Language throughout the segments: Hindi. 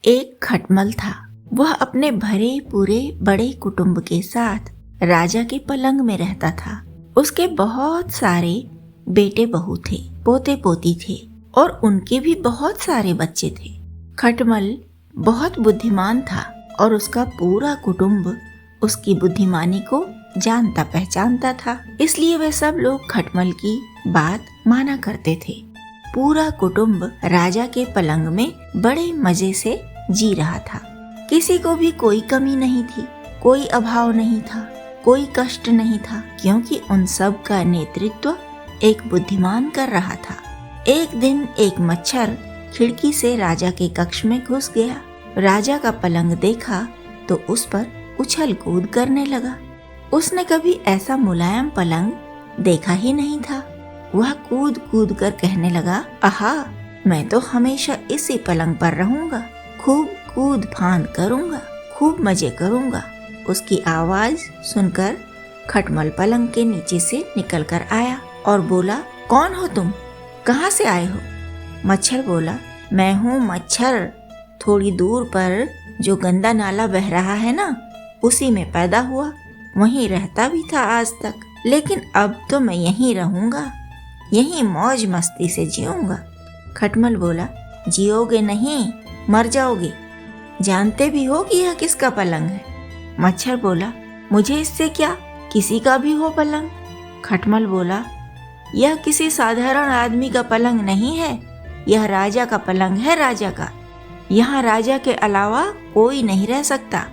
एक खटमल था। वह अपने भरे पूरे बड़े कुटुंब के साथ राजा के पलंग में रहता था। उसके बहुत सारे बेटे बहू थे, पोते पोती थे और उनके भी बहुत सारे बच्चे थे। खटमल बहुत बुद्धिमान था और उसका पूरा कुटुंब उसकी बुद्धिमानी को जानता पहचानता था। इसलिए वे सब लोग खटमल की बात माना करते थे। पूरा कुटुंब राजा के पलंग में बड़े मजे से जी रहा था। किसी को भी कोई कमी नहीं थी, कोई अभाव नहीं था, कोई कष्ट नहीं था, क्योंकि उन सब का नेतृत्व एक बुद्धिमान कर रहा था। एक दिन एक मच्छर खिड़की से राजा के कक्ष में घुस गया। राजा का पलंग देखा तो उस पर उछल कूद करने लगा। उसने कभी ऐसा मुलायम पलंग देखा ही नहीं था। वह कूद कूद कर कहने लगा, आहा, मैं तो हमेशा इसी पलंग पर रहूंगा, खूब कूद फांद करूंगा, खूब मजे करूंगा। उसकी आवाज सुनकर खटमल पलंग के नीचे से निकल कर आया और बोला, कौन हो तुम, कहाँ से आए हो? मच्छर बोला, मैं हूँ मच्छर, थोड़ी दूर पर जो गंदा नाला बह रहा है ना, उसी में पैदा हुआ, वहीं रहता भी था आज तक, लेकिन अब तो मैं यहीं रहूंगा, यहीं मौज मस्ती से जीऊंगा। खटमल बोला, जियोगे नहीं, मर जाओगे। जानते भी हो कि यह किसका पलंग है? मच्छर बोला, मुझे इससे क्या, किसी का भी हो पलंग। खटमल बोला, यह किसी साधारण आदमी का पलंग नहीं है, यह राजा का पलंग है, राजा का। यहाँ राजा के अलावा कोई नहीं रह सकता।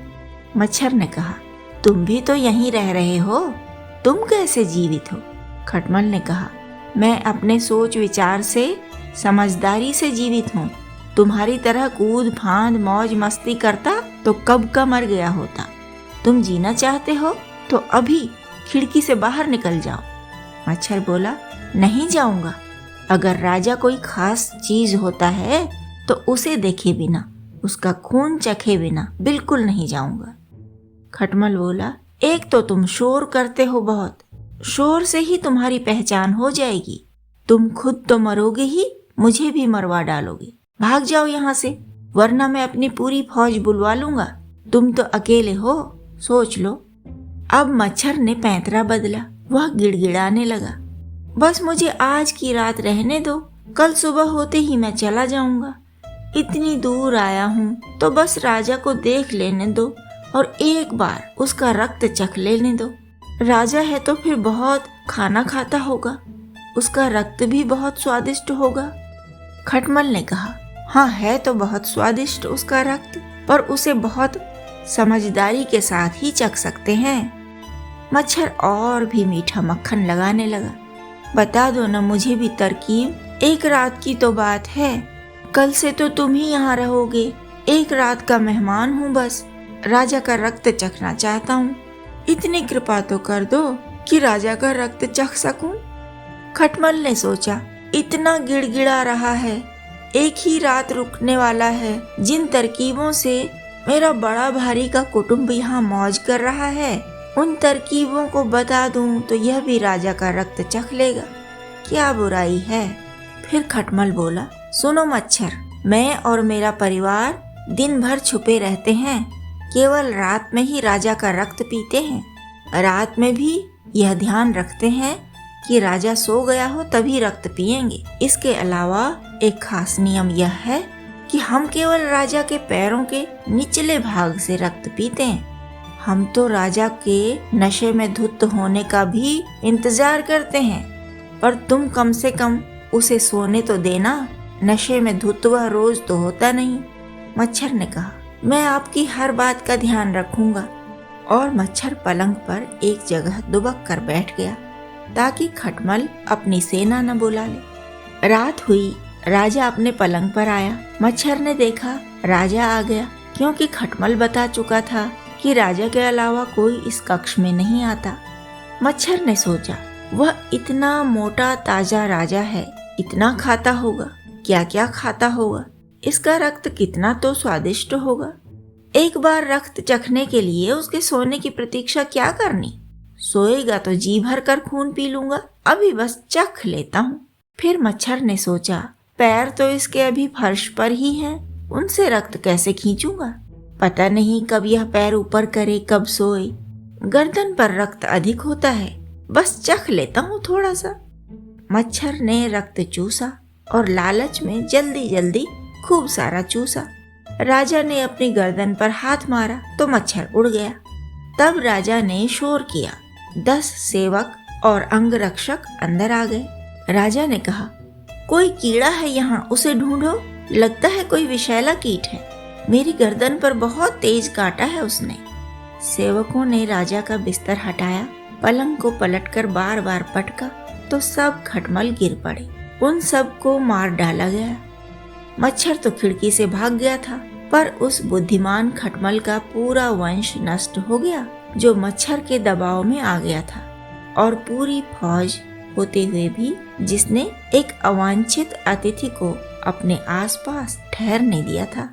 मच्छर ने कहा, तुम भी तो यहीं रह रहे हो, तुम कैसे जीवित हो? खटमल ने कहा, मैं अपने सोच विचार से, समझदारी से जीवित हूँ। तुम्हारी तरह कूद फांद मौज मस्ती करता तो कब का मर गया होता। तुम जीना चाहते हो तो अभी खिड़की से बाहर निकल जाओ। मच्छर बोला, नहीं जाऊंगा। अगर राजा कोई खास चीज होता है तो उसे देखे बिना, उसका खून चखे बिना बिल्कुल नहीं जाऊंगा। खटमल बोला, एक तो तुम शोर करते हो बहुत, शोर से ही तुम्हारी पहचान हो जाएगी। तुम खुद तो मरोगे ही, मुझे भी मरवा डालोगे। भाग जाओ यहाँ से, वरना मैं अपनी पूरी फौज बुलवा लूंगा। तुम तो अकेले हो, सोच लो। अब मच्छर ने पैंतरा बदला। वह गिड़गिड़ाने लगा, बस मुझे आज की रात रहने दो, कल सुबह होते ही मैं चला जाऊंगा। इतनी दूर आया हूँ तो बस राजा को देख लेने दो और एक बार उसका रक्त चख लेने दो। राजा है तो फिर बहुत खाना खाता होगा, उसका रक्त भी बहुत स्वादिष्ट होगा। खटमल ने कहा, हाँ, है तो बहुत स्वादिष्ट उसका रक्त, पर उसे बहुत समझदारी के साथ ही चख सकते हैं। मच्छर और भी मीठा मक्खन लगाने लगा, बता दो ना मुझे भी तरकीब, एक रात की तो बात है, कल से तो तुम ही यहाँ रहोगे, एक रात का मेहमान हूँ, बस राजा का रक्त चखना चाहता हूँ, इतनी कृपा तो कर दो कि राजा का रक्त चख सकूं। खटमल ने सोचा, इतना गिड़गिड़ा रहा है, एक ही रात रुकने वाला है, जिन तरकीबों से मेरा बड़ा भारी का कुटुंब यहाँ मौज कर रहा है, उन तरकीबों को बता दूं तो यह भी राजा का रक्त चख लेगा, क्या बुराई है। फिर खटमल बोला, सुनो मच्छर, मैं और मेरा परिवार दिन भर छुपे रहते हैं, केवल रात में ही राजा का रक्त पीते हैं। रात में भी यह ध्यान रखते हैं कि राजा सो गया हो तभी रक्त पिएंगे। इसके अलावा एक खास नियम यह है कि हम केवल राजा के पैरों के निचले भाग से रक्त पीते हैं। हम तो राजा के नशे में धुत होने का भी इंतजार करते हैं, पर तुम कम से कम उसे सोने तो देना, नशे में धुत वह रोज तो होता नहीं। मच्छर ने कहा, मैं आपकी हर बात का ध्यान रखूंगा। और मच्छर पलंग पर एक जगह दुबक कर बैठ गया ताकि खटमल अपनी सेना न बुला ले। रात हुई, राजा अपने पलंग पर आया। मच्छर ने देखा राजा आ गया, क्योंकि खटमल बता चुका था कि राजा के अलावा कोई इस कक्ष में नहीं आता। मच्छर ने सोचा, वह इतना मोटा ताजा राजा है, इतना खाता होगा, क्या क्या खाता होगा, इसका रक्त कितना तो स्वादिष्ट होगा। एक बार रक्त चखने के लिए उसके सोने की प्रतीक्षा क्या करनी, सोएगा तो जी भर कर खून पी लूंगा, अभी बस चख लेता हूँ। फिर मच्छर ने सोचा, पैर तो इसके अभी फर्श पर ही हैं, उनसे रक्त कैसे खींचूंगा? पता नहीं कब यह पैर ऊपर करे, कब सोए। गर्दन पर रक्त अधिक होता है, बस चख लेता हूँ थोड़ा सा। मच्छर ने रक्त चूसा और लालच में जल्दी जल्दी खूब सारा चूसा। राजा ने अपनी गर्दन पर हाथ मारा तो मच्छर उड़ गया। तब राजा ने शोर किया। 10 सेवक और अंगरक्षक अंदर आ गए। राजा ने कहा, कोई कीड़ा है यहाँ, उसे ढूंढो। लगता है कोई विषैला कीट है, मेरी गर्दन पर बहुत तेज काटा है उसने। सेवकों ने राजा का बिस्तर हटाया, पलंग को पलटकर बार बार पटका तो सब खटमल गिर पड़े। उन सब को मार डाला गया। मच्छर तो खिड़की से भाग गया था, पर उस बुद्धिमान खटमल का पूरा वंश नष्ट हो गया जो मच्छर के दबाव में आ गया था, और पूरी फौज होते हुए भी जिसने एक अवांछित अतिथि को अपने आसपास ठहरने दिया था।